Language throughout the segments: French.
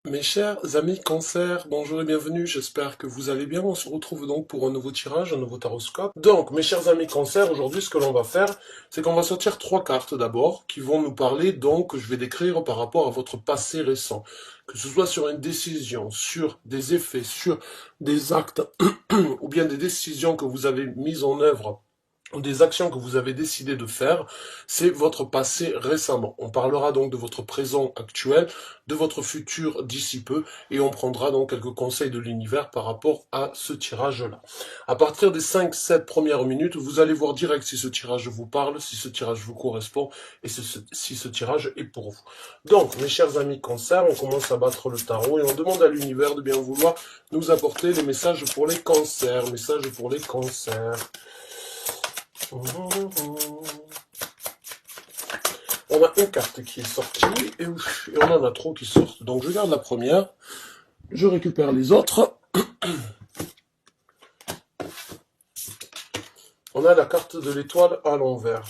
Mes chers amis Cancer, bonjour et bienvenue, j'espère que vous allez bien. On se retrouve donc pour un nouveau tirage, un nouveau taroscope. Donc, mes chers amis Cancer, aujourd'hui ce que l'on va faire, c'est qu'on va sortir trois cartes d'abord, qui vont nous parler donc, je vais décrire par rapport à votre passé récent. Que ce soit sur une décision, sur des effets, sur des actes, ou bien des décisions que vous avez mises en œuvre des actions que vous avez décidé de faire, c'est votre passé récemment. On parlera donc de votre présent actuel, de votre futur d'ici peu, et on prendra donc quelques conseils de l'univers par rapport à ce tirage-là. À partir des 5-7 premières minutes, vous allez voir direct si ce tirage vous parle, si ce tirage vous correspond, et si ce tirage est pour vous. Donc, mes chers amis Cancer, on commence à battre le tarot, et on demande à l'univers de bien vouloir nous apporter les messages pour les cancers. Messages pour les cancers. On a une carte qui est sortie et on en a trop qui sortent. Donc je garde la première, je récupère les autres. On a la carte de l'étoile à l'envers.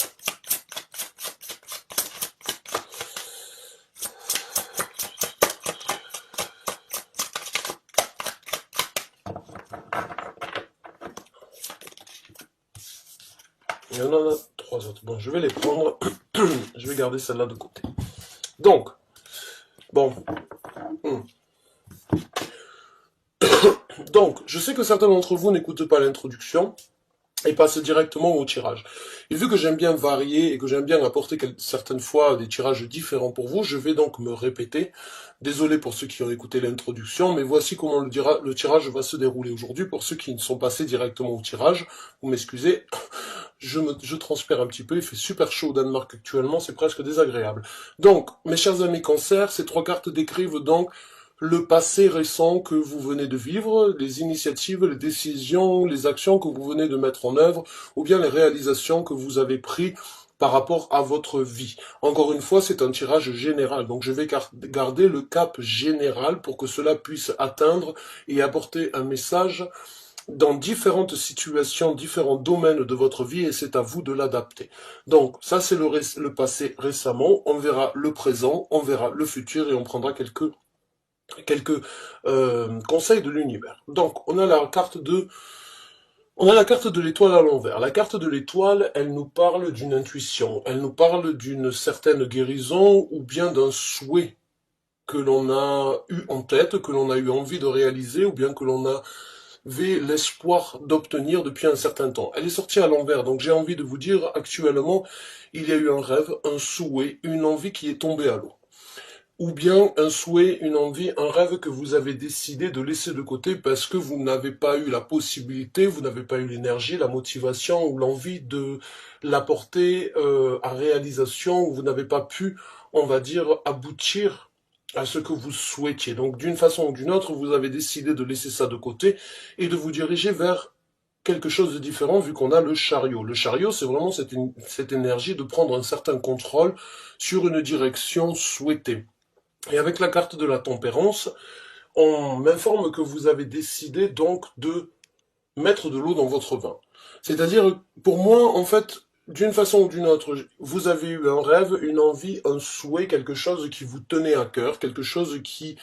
Et on en a trois autres. Bon, je vais les prendre. Je vais garder celle-là de côté. Donc, bon. Donc, je sais que certains d'entre vous n'écoutent pas l'introduction et passent directement au tirage. Et vu que j'aime bien varier et que j'aime bien apporter certaines fois des tirages différents pour vous, je vais donc me répéter. Désolé pour ceux qui ont écouté l'introduction, mais voici comment le tirage va se dérouler aujourd'hui. Pour ceux qui ne sont passés directement au tirage, vous m'excusez, je transpire un petit peu, il fait super chaud au Danemark actuellement, c'est presque désagréable. Donc, mes chers amis Cancer, ces trois cartes décrivent donc le passé récent que vous venez de vivre, les initiatives, les décisions, les actions que vous venez de mettre en œuvre, ou bien les réalisations que vous avez prises par rapport à votre vie. Encore une fois, c'est un tirage général, donc je vais garder le cap général pour que cela puisse atteindre et apporter un message dans différentes situations, différents domaines de votre vie, et c'est à vous de l'adapter. Donc, ça c'est le passé récemment, on verra le présent, on verra le futur, et on prendra quelques conseils de l'univers. Donc, on a la carte de l'étoile à l'envers. La carte de l'étoile, elle nous parle d'une intuition, elle nous parle d'une certaine guérison ou bien d'un souhait que l'on a eu en tête, que l'on a eu envie de réaliser ou bien que l'on avait l'espoir d'obtenir depuis un certain temps. Elle est sortie à l'envers, donc j'ai envie de vous dire actuellement, il y a eu un rêve, un souhait, une envie qui est tombée à l'eau. Ou bien un souhait, une envie, un rêve que vous avez décidé de laisser de côté parce que vous n'avez pas eu la possibilité, vous n'avez pas eu l'énergie, la motivation ou l'envie de l'apporter à réalisation, ou vous n'avez pas pu, on va dire, aboutir à ce que vous souhaitiez. Donc d'une façon ou d'une autre, vous avez décidé de laisser ça de côté et de vous diriger vers quelque chose de différent vu qu'on a le chariot. Le chariot, c'est vraiment cette énergie de prendre un certain contrôle sur une direction souhaitée. Et avec la carte de la tempérance, on m'informe que vous avez décidé donc de mettre de l'eau dans votre vin. C'est-à-dire, pour moi, en fait, d'une façon ou d'une autre, vous avez eu un rêve, une envie, un souhait, quelque chose qui vous tenait à cœur, quelque chose qui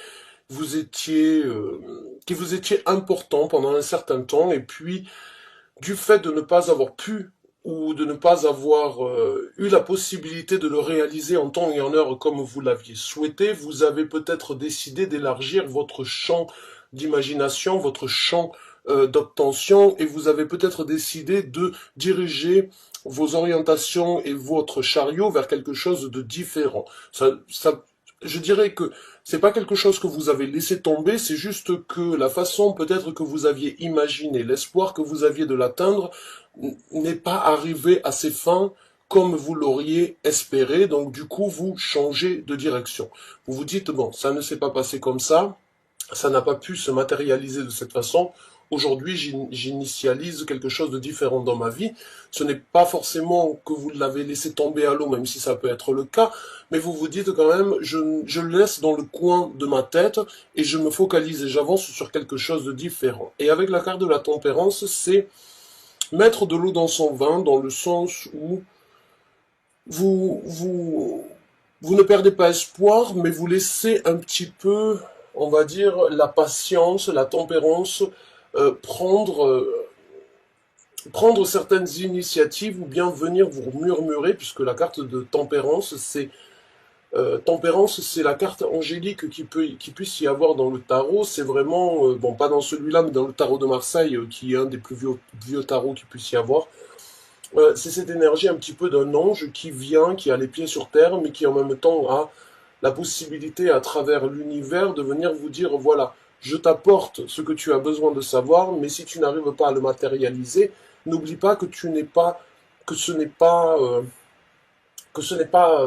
vous étiez important pendant un certain temps, et puis du fait de ne pas avoir pu ou de ne pas avoir eu la possibilité de le réaliser en temps et en heure comme vous l'aviez souhaité, vous avez peut-être décidé d'élargir votre champ d'imagination, votre champ d'obtention, et vous avez peut-être décidé de diriger vos orientations et votre chariot vers quelque chose de différent. Je dirais que c'est pas quelque chose que vous avez laissé tomber, c'est juste que la façon peut-être que vous aviez imaginé, l'espoir que vous aviez de l'atteindre, n'est pas arrivé à ses fins comme vous l'auriez espéré, donc du coup vous changez de direction. Vous vous dites, bon, ça ne s'est pas passé comme ça n'a pas pu se matérialiser de cette façon. Aujourd'hui, j'initialise quelque chose de différent dans ma vie. Ce n'est pas forcément que vous l'avez laissé tomber à l'eau, même si ça peut être le cas, mais vous vous dites quand même, je le laisse dans le coin de ma tête et je me focalise et j'avance sur quelque chose de différent. Et avec la carte de la tempérance, c'est mettre de l'eau dans son vin, dans le sens où vous, vous, vous ne perdez pas espoir, mais vous laissez un petit peu on va dire, la patience, la tempérance, euh, prendre, euh, prendre certaines initiatives ou bien venir vous murmurer, puisque la carte de tempérance, c'est la carte angélique qui puisse y avoir dans le tarot. C'est vraiment, bon, pas dans celui-là, mais dans le tarot de Marseille, qui est un des plus vieux tarots qui puisse y avoir. C'est cette énergie un petit peu d'un ange qui vient, qui a les pieds sur terre, mais qui en même temps a la possibilité à travers l'univers de venir vous dire, voilà, je t'apporte ce que tu as besoin de savoir, mais si tu n'arrives pas à le matérialiser, n'oublie pas que tu n'es pas, que ce n'est pas,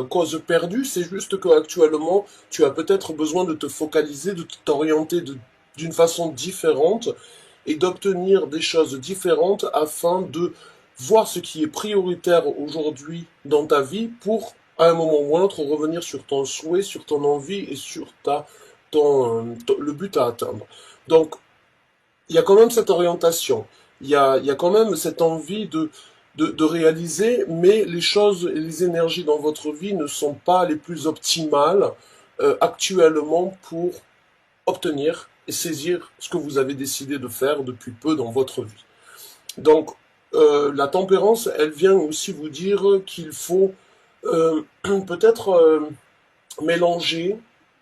cause perdue, c'est juste qu'actuellement, tu as peut-être besoin de te focaliser, de t'orienter d'une façon différente et d'obtenir des choses différentes afin de voir ce qui est prioritaire aujourd'hui dans ta vie pour, à un moment ou à un autre, revenir sur ton souhait, sur ton envie et sur le but à atteindre. Donc, il y a quand même cette orientation, il y a quand même cette envie de réaliser, mais les choses et les énergies dans votre vie ne sont pas les plus optimales actuellement pour obtenir et saisir ce que vous avez décidé de faire depuis peu dans votre vie. Donc, la tempérance, elle vient aussi vous dire qu'il faut peut-être mélanger,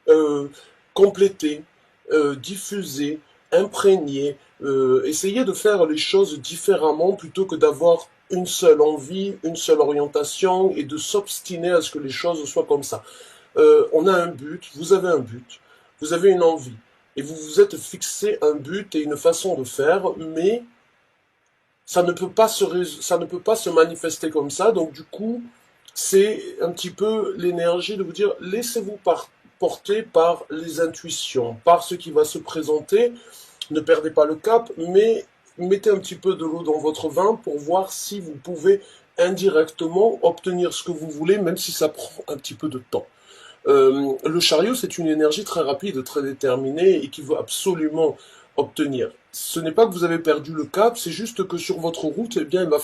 euh, compléter, diffuser, imprégner, essayer de faire les choses différemment plutôt que d'avoir une seule envie, une seule orientation et de s'obstiner à ce que les choses soient comme ça. On a un but, vous avez un but, vous avez une envie et vous vous êtes fixé un but et une façon de faire, mais ça ne peut pas se manifester comme ça. Donc du coup, c'est un petit peu l'énergie de vous dire laissez-vous porter par les intuitions, par ce qui va se présenter. Ne perdez pas le cap, mais mettez un petit peu de l'eau dans votre vin pour voir si vous pouvez indirectement obtenir ce que vous voulez, même si ça prend un petit peu de temps. Le chariot, c'est une énergie très rapide, très déterminée et qui veut absolument obtenir. Ce n'est pas que vous avez perdu le cap, c'est juste que sur votre route, eh bien, il va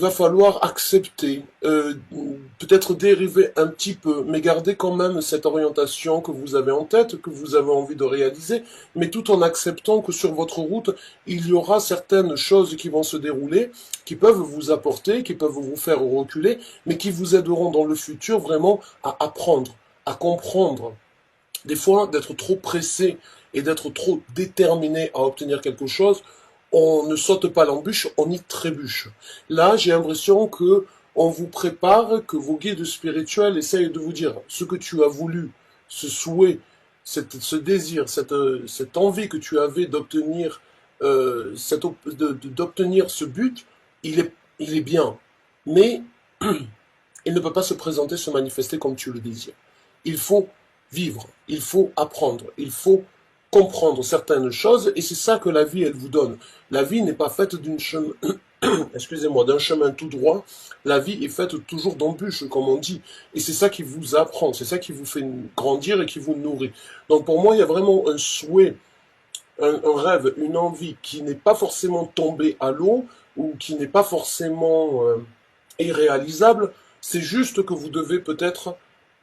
falloir accepter, peut-être dériver un petit peu, mais garder quand même cette orientation que vous avez en tête, que vous avez envie de réaliser, mais tout en acceptant que sur votre route, il y aura certaines choses qui vont se dérouler, qui peuvent vous apporter, qui peuvent vous faire reculer, mais qui vous aideront dans le futur vraiment à apprendre, à comprendre. Des fois, d'être trop pressé et d'être trop déterminé à obtenir quelque chose, on ne saute pas l'embûche, on y trébuche. Là, j'ai l'impression que on vous prépare, que vos guides spirituels essayent de vous dire ce que tu as voulu, ce souhait, ce désir, cette envie que tu avais d'obtenir, d'obtenir ce but, il est bien. Mais il ne peut pas se présenter, se manifester comme tu le désires. Il faut vivre, il faut apprendre, il faut comprendre certaines choses, et c'est ça que la vie, elle vous donne. La vie n'est pas faite d'une chemin, excusez-moi, d'un chemin tout droit. La vie est faite toujours d'embûches, comme on dit. Et c'est ça qui vous apprend, c'est ça qui vous fait grandir et qui vous nourrit. Donc pour moi, il y a vraiment un souhait, un rêve, une envie qui n'est pas forcément tombée à l'eau ou qui n'est pas forcément irréalisable. C'est juste que vous devez peut-être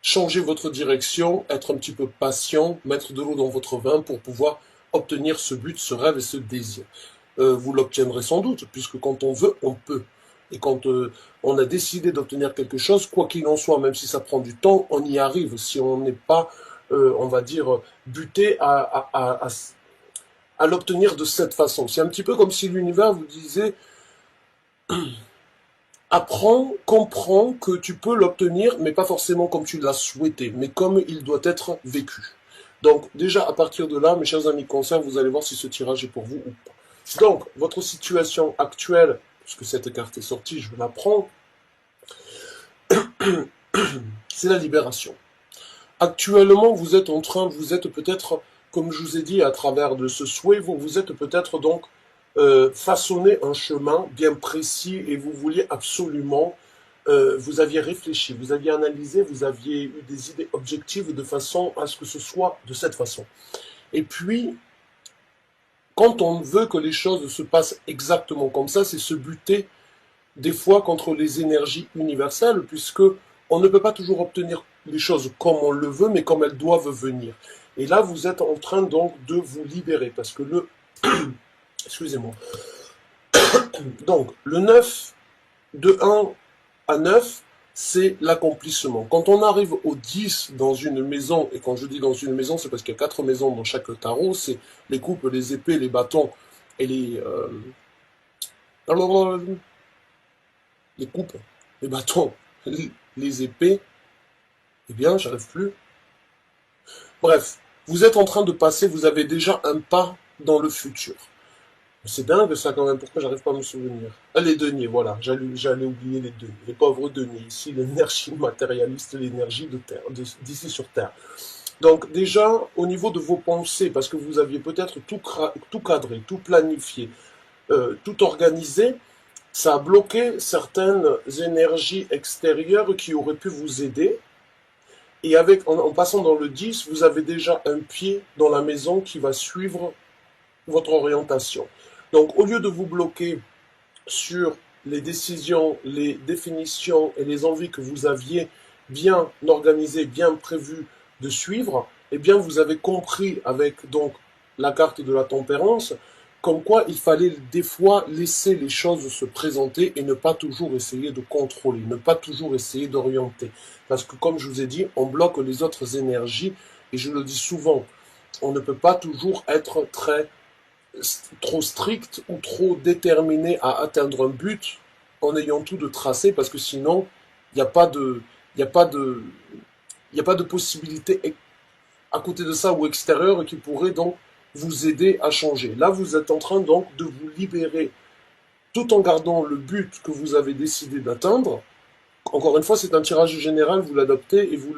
changer votre direction, être un petit peu patient, mettre de l'eau dans votre vin pour pouvoir obtenir ce but, ce rêve et ce désir. Vous l'obtiendrez sans doute, puisque quand on veut, on peut. Et quand on a décidé d'obtenir quelque chose, quoi qu'il en soit, même si ça prend du temps, on y arrive. Si on n'est pas, on va dire, buté à l'obtenir de cette façon. C'est un petit peu comme si l'univers vous disait apprends, comprends que tu peux l'obtenir, mais pas forcément comme tu l'as souhaité, mais comme il doit être vécu. Donc déjà à partir de là, mes chers amis concerts, vous allez voir si ce tirage est pour vous ou pas. Donc, votre situation actuelle, puisque cette carte est sortie, je la prends, c'est la libération. Actuellement, vous êtes peut-être, comme je vous ai dit, à travers de ce souhait, vous êtes peut-être donc façonné un chemin bien précis et vous vouliez absolument, vous aviez réfléchi, vous aviez analysé, vous aviez eu des idées objectives de façon à ce que ce soit de cette façon. Et puis, quand on veut que les choses se passent exactement comme ça, c'est se buter des fois contre les énergies universelles, puisque on ne peut pas toujours obtenir les choses comme on le veut, mais comme elles doivent venir. Et là, vous êtes en train donc de vous libérer, parce que excusez-moi. Donc, le 9, de 1 à 9, c'est l'accomplissement. Quand on arrive au 10 dans une maison, et quand je dis dans une maison, c'est parce qu'il y a 4 maisons dans chaque tarot, c'est les coupes, les épées, les bâtons et les coupes, les bâtons, les épées, eh bien, j'arrive plus. Bref, vous êtes en train de passer, vous avez déjà un pas dans le futur. C'est dingue ça quand même, pourquoi j'arrive pas à me souvenir? Ah, les deniers, voilà, j'allais oublier les deniers. Les pauvres deniers, ici l'énergie matérialiste, l'énergie de terre, d'ici sur Terre. Donc déjà, au niveau de vos pensées, parce que vous aviez peut-être tout cadré, tout planifié, tout organisé, ça a bloqué certaines énergies extérieures qui auraient pu vous aider. Et en passant dans le 10, vous avez déjà un pied dans la maison qui va suivre votre orientation. Donc, au lieu de vous bloquer sur les décisions, les définitions et les envies que vous aviez bien organisées, bien prévues de suivre, eh bien, vous avez compris avec donc la carte de la tempérance, comme quoi il fallait des fois laisser les choses se présenter et ne pas toujours essayer de contrôler, ne pas toujours essayer d'orienter. Parce que comme je vous ai dit, on bloque les autres énergies et je le dis souvent, on ne peut pas toujours être trop strict ou trop déterminé à atteindre un but en ayant tout de tracé parce que sinon il n'y a pas de il y a pas de il n'y a pas de possibilité à côté de ça ou extérieure qui pourrait donc vous aider à changer. Là, vous êtes en train donc de vous libérer tout en gardant le but que vous avez décidé d'atteindre. Encore une fois, c'est un tirage général, vous l'adoptez et vous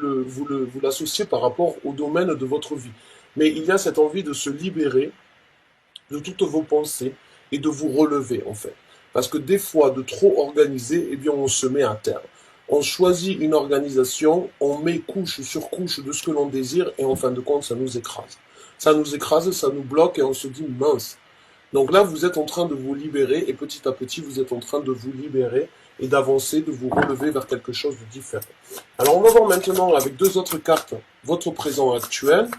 l'associez par rapport au domaine de votre vie. Mais il y a cette envie de se libérer de toutes vos pensées et de vous relever en fait. Parce que des fois, de trop organiser, eh bien, on se met à terre. On choisit une organisation, on met couche sur couche de ce que l'on désire et en fin de compte, ça nous écrase. Ça nous écrase, ça nous bloque et on se dit mince. Donc là, vous êtes en train de vous libérer et petit à petit, vous êtes en train de vous libérer et d'avancer, de vous relever vers quelque chose de différent. Alors, on va voir maintenant avec deux autres cartes votre présent actuel.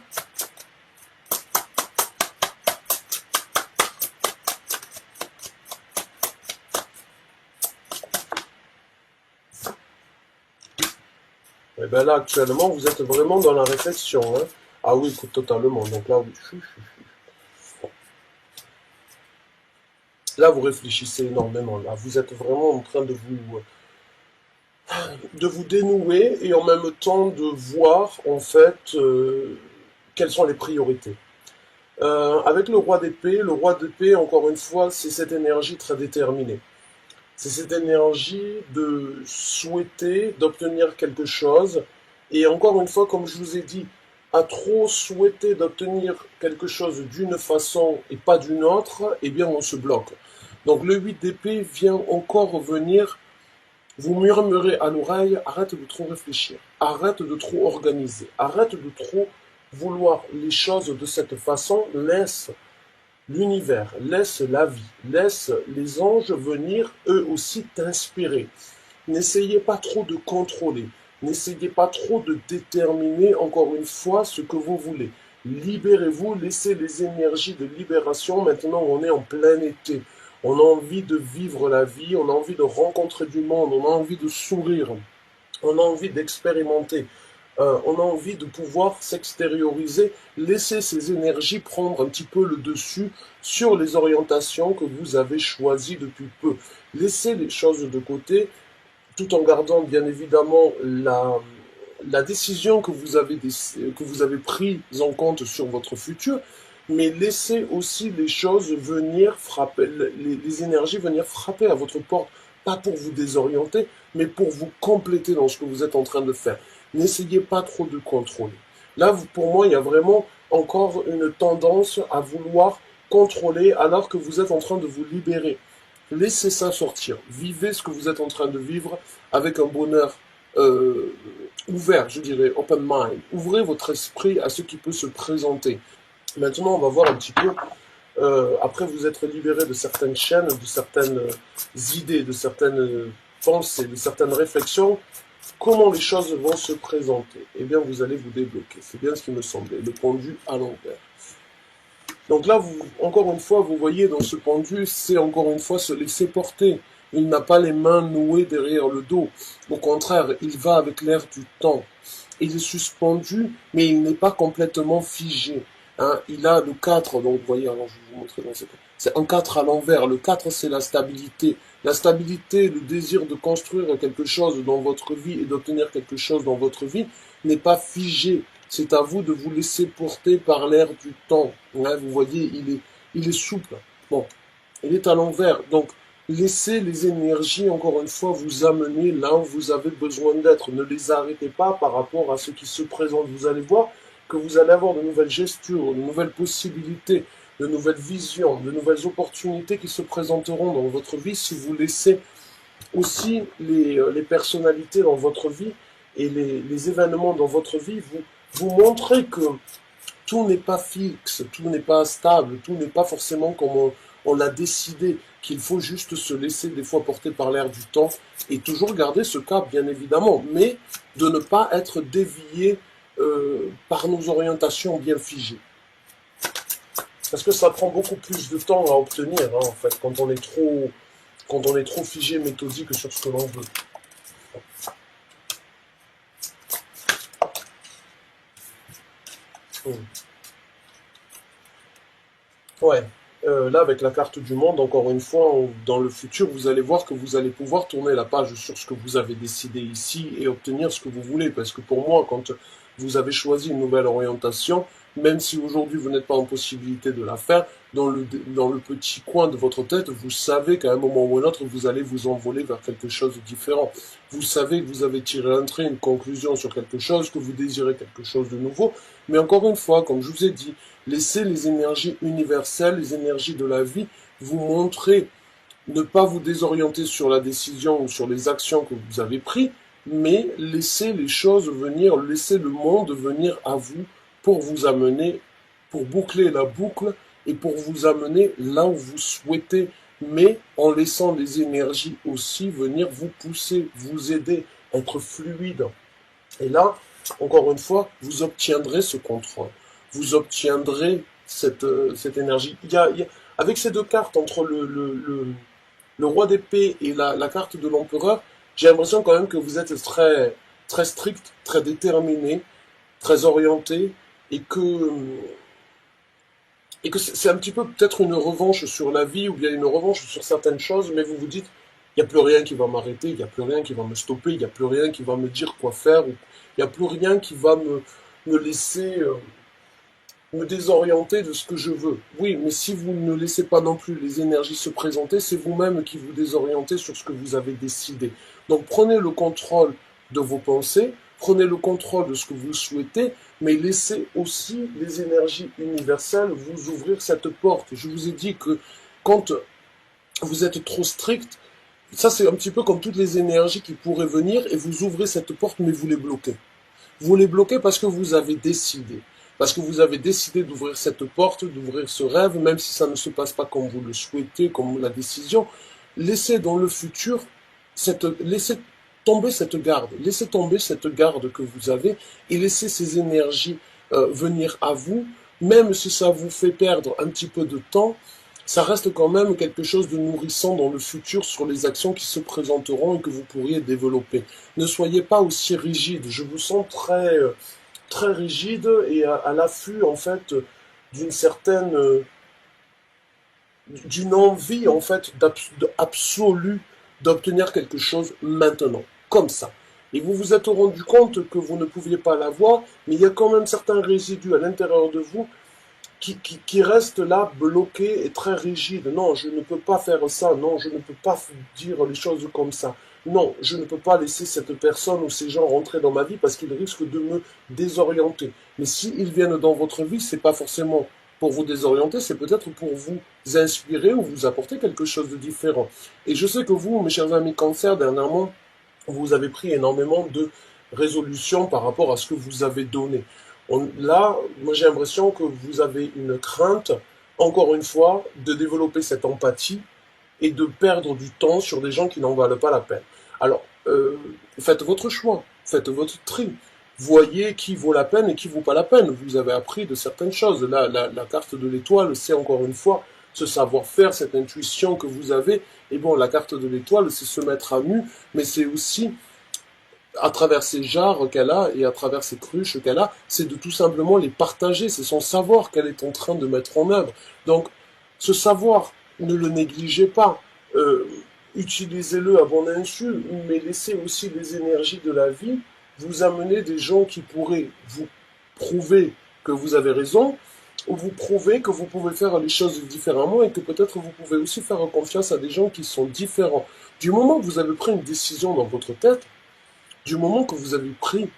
Et bien là, actuellement, vous êtes vraiment dans la réflexion. Hein. Ah oui, totalement. Donc là, oui. Là, vous réfléchissez énormément. Là, vous êtes vraiment en train de vous dénouer et en même temps de voir, en fait, quelles sont les priorités. Avec le roi d'épée, encore une fois, c'est cette énergie très déterminée. C'est cette énergie de souhaiter, d'obtenir quelque chose. Et encore une fois, comme je vous ai dit, à trop souhaiter d'obtenir quelque chose d'une façon et pas d'une autre, eh bien on se bloque. Donc le 8 d'épée vient encore venir vous murmurer à l'oreille, arrête de trop réfléchir, arrête de trop organiser, arrête de trop vouloir les choses de cette façon, laisse l'univers, laisse la vie, laisse les anges venir eux aussi t'inspirer. N'essayez pas trop de contrôler, n'essayez pas trop de déterminer encore une fois ce que vous voulez. Libérez-vous, laissez les énergies de libération. Maintenant, on est en plein été. On a envie de vivre la vie, on a envie de rencontrer du monde, on a envie de sourire, on a envie d'expérimenter. On a envie de pouvoir s'extérioriser, laisser ces énergies prendre un petit peu le dessus sur les orientations que vous avez choisies depuis peu. Laissez les choses de côté, tout en gardant bien évidemment la décision que vous avez prise en compte sur votre futur, mais laissez aussi les choses venir frapper, les énergies venir frapper à votre porte, pas pour vous désorienter, mais pour vous compléter dans ce que vous êtes en train de faire. N'essayez pas trop de contrôler. Là, pour moi, il y a vraiment encore une tendance à vouloir contrôler alors que vous êtes en train de vous libérer. Laissez ça sortir. Vivez ce que vous êtes en train de vivre avec un bonheur ouvert, je dirais, open mind. Ouvrez votre esprit à ce qui peut se présenter. Maintenant, on va voir un petit peu, après vous être libéré de certaines chaînes, de certaines idées, de certaines pensées, de certaines réflexions, comment les choses vont se présenter? Eh bien, vous allez vous débloquer. C'est bien ce qui me semblait. Le pendu à l'envers. Donc là, encore une fois, vous voyez dans ce pendu, c'est encore une fois se laisser porter. Il n'a pas les mains nouées derrière le dos. Au contraire, il va avec l'air du temps. Il est suspendu, mais il n'est pas complètement figé. Hein. Il a le 4, donc vous voyez, alors je vais vous montrer dans cette... C'est un 4 à l'envers. Le 4, c'est la stabilité. La stabilité, le désir de construire quelque chose dans votre vie et d'obtenir quelque chose dans votre vie n'est pas figé. C'est à vous de vous laisser porter par l'air du temps. Hein, vous voyez, il est souple. Bon, il est à l'envers. Donc, laissez les énergies, encore une fois, vous amener là où vous avez besoin d'être. Ne les arrêtez pas par rapport à ce qui se présente. Vous allez voir que vous allez avoir de nouvelles gestures, de nouvelles possibilités, de nouvelles visions, de nouvelles opportunités qui se présenteront dans votre vie si vous laissez aussi les personnalités dans votre vie et les événements dans votre vie vous montrer que tout n'est pas fixe, tout n'est pas stable, tout n'est pas forcément comme on l'a décidé, qu'il faut juste se laisser des fois porter par l'air du temps et toujours garder ce cap, bien évidemment, mais de ne pas être dévié par nos orientations bien figées. Parce que ça prend beaucoup plus de temps à obtenir, hein, en fait, quand on est trop figé, méthodique sur ce que l'on veut. Ouais. Là, avec la carte du monde, encore une fois, dans le futur, vous allez voir que vous allez pouvoir tourner la page sur ce que vous avez décidé ici et obtenir ce que vous voulez. Parce que pour moi, quand vous avez choisi une nouvelle orientation, même si aujourd'hui vous n'êtes pas en possibilité de la faire, dans le petit coin de votre tête, vous savez qu'à un moment ou un autre, vous allez vous envoler vers quelque chose de différent. Vous savez que vous avez tiré un trait, une conclusion sur quelque chose, que vous désirez quelque chose de nouveau. Mais encore une fois, comme je vous ai dit, laissez les énergies universelles, les énergies de la vie vous montrer, ne pas vous désorienter sur la décision ou sur les actions que vous avez prises, mais laissez les choses venir, laissez le monde venir à vous pour vous amener, pour boucler la boucle et pour vous amener là où vous souhaitez, mais en laissant les énergies aussi venir vous pousser, vous aider, être fluide. Et là, encore une fois, vous obtiendrez ce contrôle. Vous obtiendrez cette énergie. Avec ces deux cartes, entre le roi d'épée et la carte de l'empereur, j'ai l'impression quand même que vous êtes très, très strict, très déterminé, très orienté, et que c'est un petit peu peut-être une revanche sur la vie, ou bien une revanche sur certaines choses, mais vous vous dites, il n'y a plus rien qui va m'arrêter, il n'y a plus rien qui va me stopper, il n'y a plus rien qui va me dire quoi faire, il n'y a plus rien qui va me laisser me désorienter de ce que je veux. Oui, mais si vous ne laissez pas non plus les énergies se présenter, c'est vous-même qui vous désorientez sur ce que vous avez décidé. Donc prenez le contrôle de vos pensées, prenez le contrôle de ce que vous souhaitez, mais laissez aussi les énergies universelles vous ouvrir cette porte. Je vous ai dit que quand vous êtes trop strict, ça c'est un petit peu comme toutes les énergies qui pourraient venir et vous ouvrez cette porte mais vous les bloquez. Vous les bloquez parce que vous avez décidé. Parce que vous avez décidé d'ouvrir cette porte, d'ouvrir ce rêve, même si ça ne se passe pas comme vous le souhaitez, comme la décision. Laissez dans le futur, laissez tomber cette garde que vous avez et laissez ces énergies venir à vous, même si ça vous fait perdre un petit peu de temps, ça reste quand même quelque chose de nourrissant dans le futur sur les actions qui se présenteront et que vous pourriez développer. Ne soyez pas aussi rigide. Je vous sens très, très rigide et à l'affût, en fait, d'une certaine, d'une envie, en fait, absolue d'obtenir quelque chose maintenant, comme ça. Et vous vous êtes rendu compte que vous ne pouviez pas l'avoir, mais il y a quand même certains résidus à l'intérieur de vous qui reste là, bloqué et très rigide. Non, je ne peux pas faire ça. Non, je ne peux pas dire les choses comme ça. Non, je ne peux pas laisser cette personne ou ces gens rentrer dans ma vie parce qu'ils risquent de me désorienter. Mais s'ils viennent dans votre vie, c'est pas forcément pour vous désorienter, c'est peut-être pour vous inspirer ou vous apporter quelque chose de différent. Et je sais que vous, mes chers amis Cancer, dernièrement, vous avez pris énormément de résolutions par rapport à ce que vous avez donné. Là, moi j'ai l'impression que vous avez une crainte, encore une fois, de développer cette empathie et de perdre du temps sur des gens qui n'en valent pas la peine. Alors, Faites votre choix, faites votre tri. Voyez qui vaut la peine et qui vaut pas la peine. Vous avez appris de certaines choses. Là, la carte de l'étoile, c'est encore une fois ce savoir-faire, cette intuition que vous avez. Et bon, la carte de l'étoile, c'est se mettre à nu, mais c'est aussi à travers ces jarres qu'elle a et à travers ces cruches qu'elle a, c'est de tout simplement les partager. C'est son savoir qu'elle est en train de mettre en œuvre. Donc, ce savoir, ne le négligez pas. Euh, Utilisez-le à bon insu, mais laissez aussi les énergies de la vie vous amener des gens qui pourraient vous prouver que vous avez raison, ou vous prouver que vous pouvez faire les choses différemment et que peut-être vous pouvez aussi faire confiance à des gens qui sont différents. Du moment que vous avez pris une décision dans votre tête, du moment que vous avez pris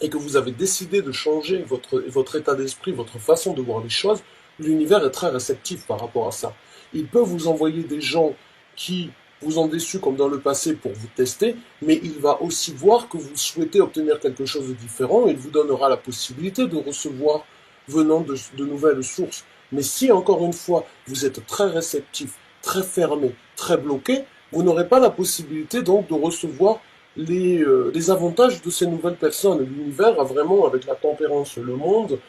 et que vous avez décidé de changer votre état d'esprit, votre façon de voir les choses, l'univers est très réceptif par rapport à ça. Il peut vous envoyer des gens qui vous ont déçu comme dans le passé pour vous tester, mais il va aussi voir que vous souhaitez obtenir quelque chose de différent et il vous donnera la possibilité de recevoir venant de nouvelles sources. Mais si, encore une fois, vous êtes très réceptif, très fermé, très bloqué, vous n'aurez pas la possibilité donc de recevoir les avantages de ces nouvelles personnes. L'univers a vraiment, avec la tempérance, le monde,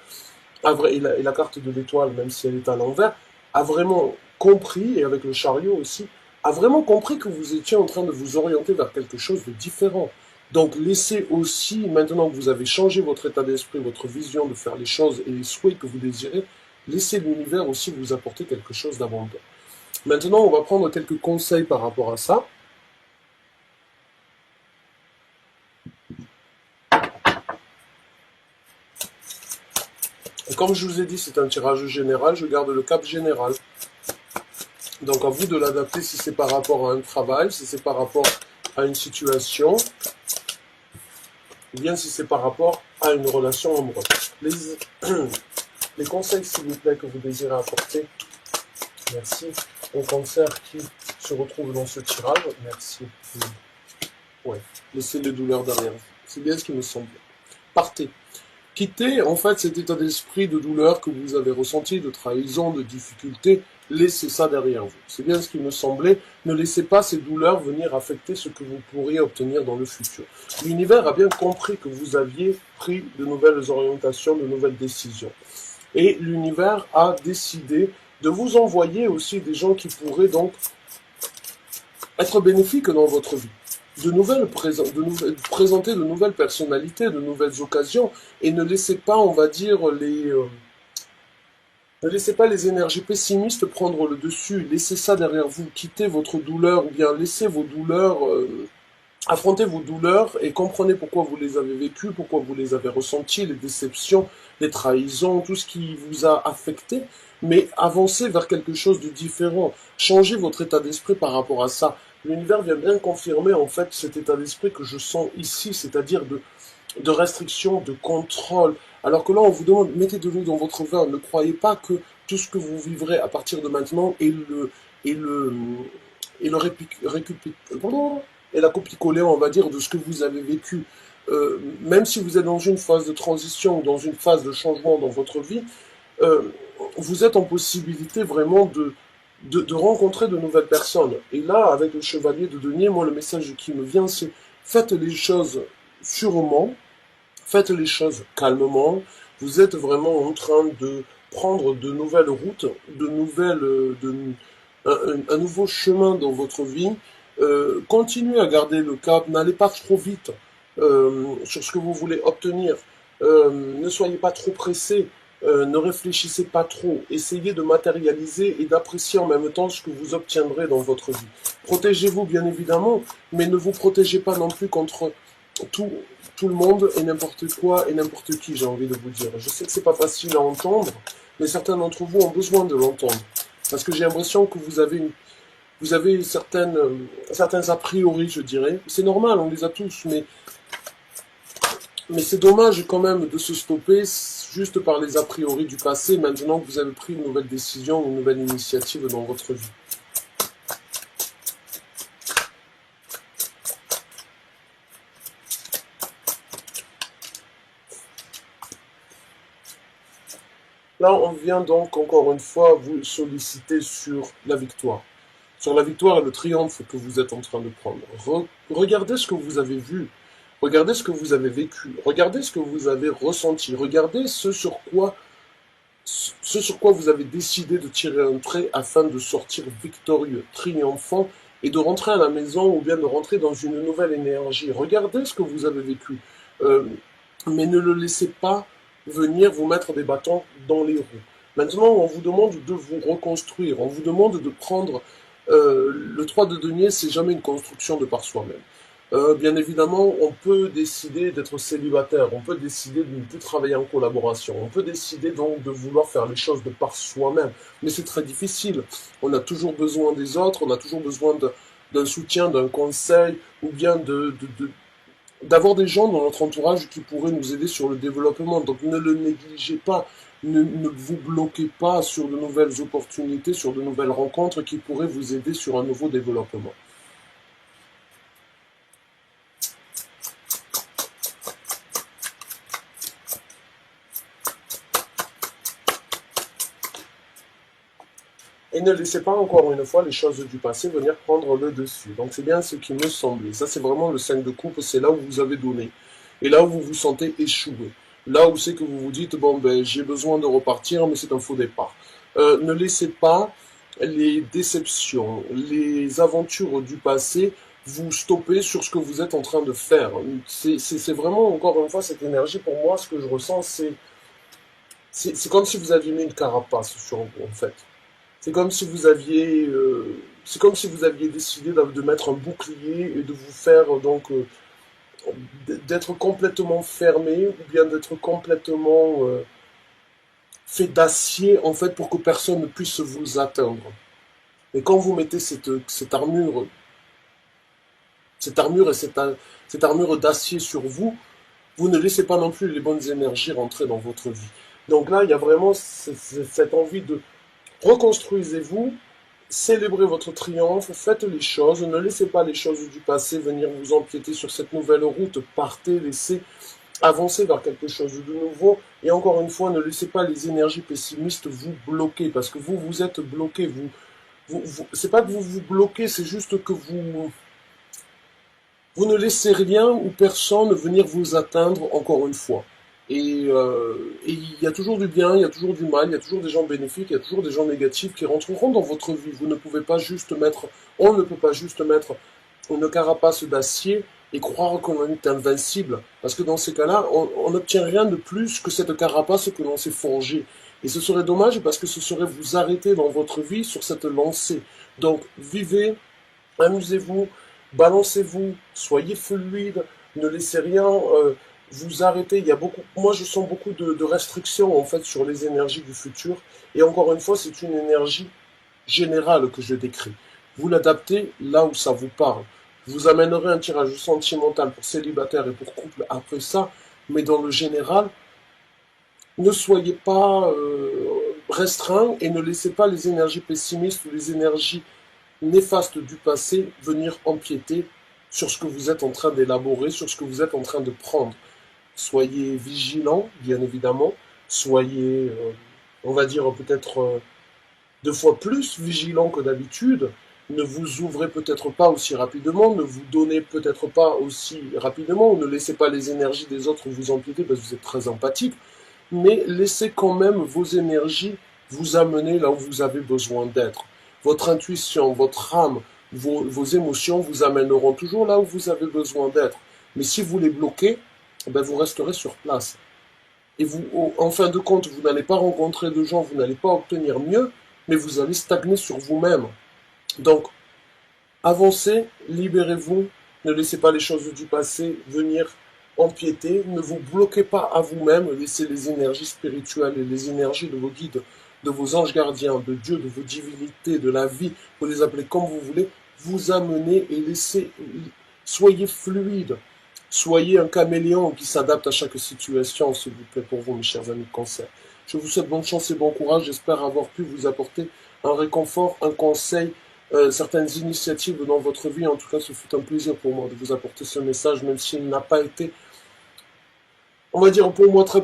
et la carte de l'étoile, même si elle est à l'envers, a vraiment compris, et avec le chariot aussi, a vraiment compris que vous étiez en train de vous orienter vers quelque chose de différent. Donc laissez aussi, maintenant que vous avez changé votre état d'esprit, votre vision de faire les choses et les souhaits que vous désirez, laissez l'univers aussi vous apporter quelque chose d'abondant. Maintenant, on va prendre quelques conseils par rapport à ça. Et comme je vous ai dit, c'est un tirage général, je garde le cap général. Donc à vous de l'adapter si c'est par rapport à un travail, si c'est par rapport à une situation, ou bien si c'est par rapport à une relation amoureuse. Les conseils, s'il vous plaît, que vous désirez apporter. Merci. Au cancer qui se retrouve dans ce tirage. Merci. Ouais. Laissez les douleurs derrière vous. C'est bien ce qui me semble. Partez. Quittez en fait cet état d'esprit de douleur que vous avez ressenti, de trahison, de difficulté. Laissez ça derrière vous. C'est bien ce qui me semblait. Ne laissez pas ces douleurs venir affecter ce que vous pourriez obtenir dans le futur. L'univers a bien compris que vous aviez pris de nouvelles orientations, de nouvelles décisions. Et l'univers a décidé de vous envoyer aussi des gens qui pourraient donc être bénéfiques dans votre vie. Présenter de nouvelles personnalités, de nouvelles occasions, et ne laissez pas, on va dire, ne laissez pas les énergies pessimistes prendre le dessus. Laissez ça derrière vous. Quittez votre douleur, ou bien laissez vos douleurs, affrontez vos douleurs et comprenez pourquoi vous les avez vécues, pourquoi vous les avez ressenties, les déceptions, les trahisons, tout ce qui vous a affecté, mais avancez vers quelque chose de différent. Changez votre état d'esprit par rapport à ça. L'univers vient bien confirmer en fait cet état d'esprit que je sens ici, c'est-à-dire de restriction, de contrôle. Alors que là, on vous demande, mettez de l'eau dans votre verre. Ne croyez pas que tout ce que vous vivrez à partir de maintenant est le, est le et la copie-collée, on va dire, de ce que vous avez vécu. Même si vous êtes dans une phase de transition, dans une phase de changement dans votre vie, euh, vous êtes en possibilité vraiment de rencontrer de nouvelles personnes. Et là, avec le chevalier de denier, moi, le message qui me vient, c'est faites les choses sûrement, faites les choses calmement. Vous êtes vraiment en train de prendre de nouvelles routes, un nouveau chemin dans votre vie. Continuez à garder le cap, n'allez pas trop vite sur ce que vous voulez obtenir. Ne soyez pas trop pressé, ne réfléchissez pas trop. Essayez de matérialiser et d'apprécier en même temps ce que vous obtiendrez dans votre vie. Protégez-vous bien évidemment, mais ne vous protégez pas non plus contre tout, tout le monde et n'importe quoi et n'importe qui, j'ai envie de vous dire. Je sais que c'est pas facile à entendre, mais certains d'entre vous ont besoin de l'entendre. Parce que j'ai l'impression que vous avez certains a priori, je dirais. C'est normal, on les a tous, mais c'est dommage quand même de se stopper juste par les a priori du passé, maintenant que vous avez pris une nouvelle décision, une nouvelle initiative dans votre vie. Là, on vient donc encore une fois vous solliciter sur la victoire, sur la victoire et le triomphe que vous êtes en train de prendre. Regardez ce que vous avez vu, regardez ce que vous avez vécu, regardez ce que vous avez ressenti, regardez ce sur quoi vous avez décidé de tirer un trait afin de sortir victorieux, triomphant, et de rentrer à la maison ou bien de rentrer dans une nouvelle énergie. Regardez ce que vous avez vécu, euh, mais ne le laissez pas venir vous mettre des bâtons dans les roues. Maintenant, on vous demande de vous reconstruire, on vous demande de prendre le 3 de denier, c'est jamais une construction de par soi-même. Bien évidemment, on peut décider d'être célibataire, on peut décider de ne plus travailler en collaboration, on peut décider donc de vouloir faire les choses de par soi-même, mais c'est très difficile. On a toujours besoin des autres, on a toujours besoin d'un soutien, d'un conseil, ou bien d'avoir des gens dans notre entourage qui pourraient nous aider sur le développement. Donc ne le négligez pas, ne vous bloquez pas sur de nouvelles opportunités, sur de nouvelles rencontres qui pourraient vous aider sur un nouveau développement. Et ne laissez pas encore une fois les choses du passé venir prendre le dessus. Donc c'est bien ce qui me semblait. Ça c'est vraiment le 5 de coupe, c'est là où vous avez donné. Et là où vous vous sentez échoué. Là où c'est que vous vous dites, bon ben j'ai besoin de repartir, mais c'est un faux départ. Ne laissez pas les déceptions, les aventures du passé vous stopper sur ce que vous êtes en train de faire. C'est vraiment, encore une fois, cette énergie, pour moi, ce que je ressens, c'est comme si vous aviez mis une carapace sur vous, en fait. C'est comme si vous aviez décidé de mettre un bouclier et de vous faire d'être complètement fermé ou bien d'être complètement fait d'acier en fait pour que personne ne puisse vous atteindre. Et quand vous mettez cette armure et cette armure d'acier sur vous, vous ne laissez pas non plus les bonnes énergies rentrer dans votre vie. Donc là, il y a vraiment cette envie de reconstruisez-vous, célébrez votre triomphe, faites les choses, ne laissez pas les choses du passé venir vous empiéter sur cette nouvelle route, partez, laissez avancer vers quelque chose de nouveau, et encore une fois, ne laissez pas les énergies pessimistes vous bloquer, parce que vous êtes bloqué, c'est pas que vous vous bloquez, c'est juste que vous ne laissez rien ou personne venir vous atteindre encore une fois. Et il y a toujours du bien, il y a toujours du mal, il y a toujours des gens bénéfiques, il y a toujours des gens négatifs qui rentreront dans votre vie. Vous ne pouvez pas juste mettre, on ne peut pas juste mettre une carapace d'acier et croire qu'on est invincible. Parce que dans ces cas-là, on n'obtient rien de plus que cette carapace que l'on s'est forgée. Et ce serait dommage parce que ce serait vous arrêter dans votre vie sur cette lancée. Donc, vivez, amusez-vous, balancez-vous, soyez fluide, ne laissez rien vous arrêter. Il y a beaucoup, moi je sens beaucoup de restrictions en fait sur les énergies du futur. Et encore une fois, c'est une énergie générale que je décris. Vous l'adaptez là où ça vous parle. Vous amènerez un tirage sentimental pour célibataire et pour couple après ça, mais dans le général, ne soyez pas restreint et ne laissez pas les énergies pessimistes ou les énergies néfastes du passé venir empiéter sur ce que vous êtes en train d'élaborer, sur ce que vous êtes en train de prendre. Soyez vigilant, bien évidemment. Soyez, on va dire peut-être 2 fois plus vigilant que d'habitude. Ne vous ouvrez peut-être pas aussi rapidement, ne vous donnez peut-être pas aussi rapidement, ne laissez pas les énergies des autres vous empiéter parce que vous êtes très empathique, mais laissez quand même vos énergies vous amener là où vous avez besoin d'être. Votre intuition, votre âme, vos émotions vous amèneront toujours là où vous avez besoin d'être. Mais si vous les bloquez, ben vous resterez sur place. Et vous, en fin de compte, vous n'allez pas rencontrer de gens, vous n'allez pas obtenir mieux, mais vous allez stagner sur vous-même. Donc, avancez, libérez-vous, ne laissez pas les choses du passé venir empiéter, ne vous bloquez pas à vous-même, laissez les énergies spirituelles et les énergies de vos guides, de vos anges gardiens, de Dieu, de vos divinités, de la vie, vous les appelez comme vous voulez, vous amener et laissez, soyez fluide, soyez un caméléon qui s'adapte à chaque situation, s'il vous plaît, pour vous, mes chers amis de Cancer. Je vous souhaite bonne chance et bon courage, j'espère avoir pu vous apporter un réconfort, un conseil, certaines initiatives dans votre vie. En tout cas, ce fut un plaisir pour moi de vous apporter ce message, même s'il n'a pas été, on va dire, pour moi très,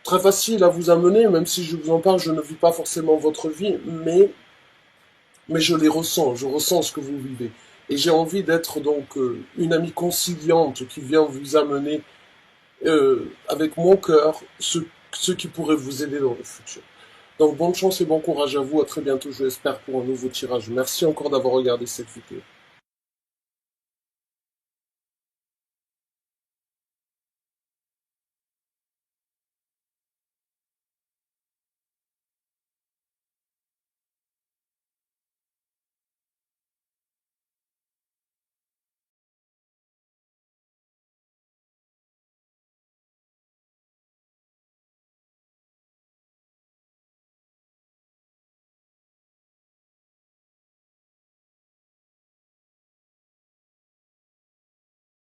très facile à vous amener, même si je vous en parle, je ne vis pas forcément votre vie, mais mais je ressens ce que vous vivez. Et j'ai envie d'être donc une amie conciliante qui vient vous amener avec mon cœur ce qui pourrait vous aider dans le futur. Donc bonne chance et bon courage à vous, à très bientôt je l'espère pour un nouveau tirage. Merci encore d'avoir regardé cette vidéo.